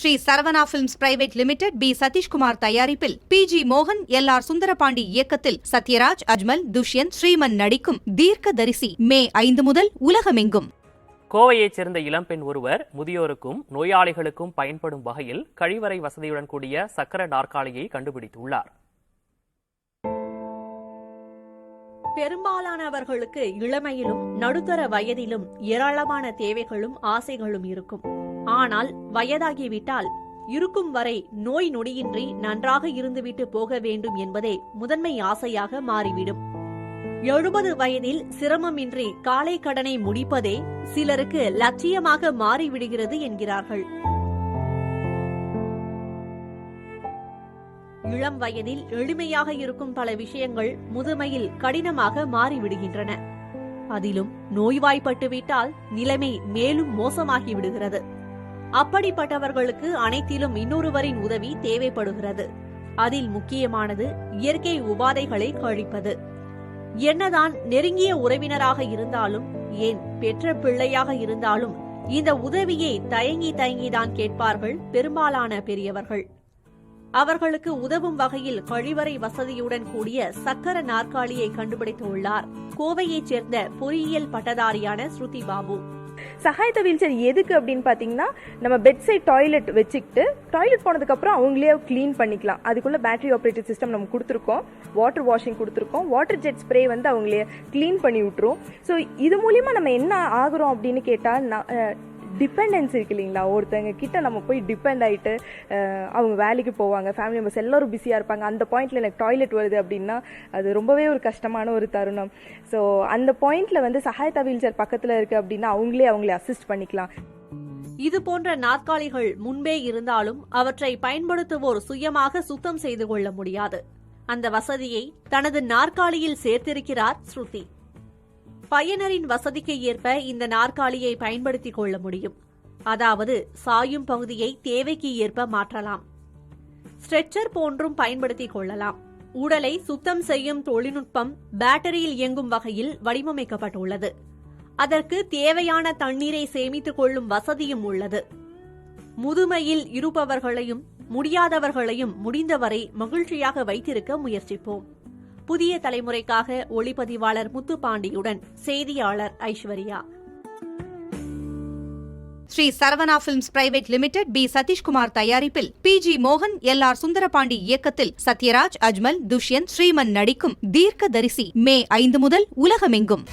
Sri Saravana films private limited P Sathishkumar தயாரிப்பில் PG மோகன் LR Sundarapandi இயக்கத்தில் சத்யராஜ், அஜ்மல், துஷ்யந்த், ஸ்ரீமன் நடிக்கும் தீர்க்கதரிசி மே 5 முதல் உலகமெங்கும். கோவையைச் சேர்ந்த இளம்பெண் ஒருவர் முதியோருக்கும் நோயாளிகளுக்கும் பயன்படும் வகையில் கழிவறை வசதியுடன் கூடிய சக்கர நாற்காலியை கண்டுபிடித்துள்ளார். பெரும்பாலானவர்களுக்கு இளமையிலும் நடுத்தர வயதிலும் ஏராளமான தேவைகளும் ஆசைகளும் இருக்கும். ஆனால் வயதாகிவிட்டால் இருக்கும் வரை நோய் நொடியின்றி நன்றாக இருந்துவிட்டு போக வேண்டும் என்பதே முதன்மை ஆசையாக மாறிவிடும். 70 வயதில் சிரமமின்றி காலை கடனை முடிப்பதே சிலருக்கு லட்சியமாக மாறிவிடுகிறது என்கிறார்கள். இளம் வயதில் எளிமையாக இருக்கும் பல விஷயங்கள் முதுமையில் கடினமாக மாறிவிடுகின்றன. அதிலும் நோய்வாய்ப்பட்டுவிட்டால் நிலைமை மேலும் மோசமாகிவிடுகிறது. அப்படிப்பட்டவர்களுக்கு அனைத்திலும் இன்னொருவரின் உதவி தேவைப்படுகிறது. அதில் முக்கியமானது இயற்கை உபாதைகளை கழிப்பது. என்னதான் நெருங்கிய உறவினராக இருந்தாலும், ஏன் பெற்ற பிள்ளையாக இருந்தாலும் இந்த உதவியை தயங்கிதான் கேட்பார்கள் பெரும்பாலான பெரியவர்கள். அவர்களுக்கு உதவும் வகையில் கழிவறை வசதியுடன் கூடிய சக்கர நாற்காலியை கண்டுபிடித்துள்ளார் கோவையைச் சேர்ந்த பொறியியல் பட்டதாரியான ஸ்ருதி பாபு. சகாயத்த வீல்சேர் எதுக்கு அப்படின்னு பார்த்தீங்கன்னா, நம்ம பெட் சைட் டாய்லெட் வச்சுக்கிட்டு டாய்லெட் போனதுக்கப்புறம் அவங்களே க்ளீன் பண்ணிக்கலாம். அதுக்குள்ள பேட்டரி ஆப்ரேட்டட் சிஸ்டம் நம்ம கொடுத்துருக்கோம், வாட்டர் வாஷிங் கொடுத்துருக்கோம், வாட்டர் ஜெட் ஸ்ப்ரே வந்து அவங்களே க்ளீன் பண்ணி விட்டுரும். ஸோ இது மூலிமா நம்ம என்ன ஆகுறோம் அப்படின்னு கேட்டால், டிபெண்டன்ஸ் இருக்கு இல்லைங்களா, ஒருத்தங்க கிட்ட நம்ம போய் டிபெண்ட் ஆகிட்டு அவங்க வேலைக்கு போவாங்க, ஃபேமிலி மெம்பர்ஸ் எல்லோரும் பிஸியாக இருப்பாங்க. அந்த பாயிண்ட்ல எனக்கு டாய்லெட் வருது அப்படின்னா அது ரொம்பவே ஒரு கஷ்டமான ஒரு தருணம். ஸோ அந்த பாயிண்ட்ல வந்து சகாயத்தா வீல்சேர் பக்கத்தில் இருக்கு அப்படின்னா அவங்களே அசிஸ்ட் பண்ணிக்கலாம். இது போன்ற நாற்காலிகள் முன்பே இருந்தாலும் அவற்றை பயன்படுத்துவோர் சுயமாக சுத்தம் செய்து கொள்ள முடியாது. அந்த வசதியை தனது நாற்காலியில் சேர்த்திருக்கிறார் ஸ்ருதி. பயனரின் வசதிக்கு ஏற்ப இந்த நாற்காலியை பயன்படுத்திக் கொள்ள முடியும். அதாவது சாயும் பகுதியை தேவைக்கு ஏற்ப மாற்றலாம். ஸ்ட்ரெச்சர் போன்றும் பயன்படுத்திக் கொள்ளலாம். உடலை சுத்தம் செய்யும் தொழில்நுட்பம் பேட்டரியில் இயங்கும் வகையில் வடிவமைக்கப்பட்டுள்ளது. அதற்கு தேவையான தண்ணீரை சேமித்துக் கொள்ளும் வசதியும் உள்ளது. முதுமையில் இருப்பவர்களையும் முடியாதவர்களையும் முடிந்தவரை மகிழ்ச்சியாக வைத்திருக்க முயற்சிப்போம். புதிய தலைமுறைக்காக ஒளிப்பதிவாளர் முத்துப்பாண்டியுடன் செய்தியாளர் Aishwarya. Sri Saravana films private limited P Sathishkumar தயாரிப்பில் PG மோகன் LR சுந்தரபாண்டி இயக்கத்தில் சத்யராஜ், அஜ்மல், துஷ்யந்த், ஸ்ரீமன் நடிக்கும் தீர்க்கதரிசி மே 5 முதல் உலகமெங்கும்.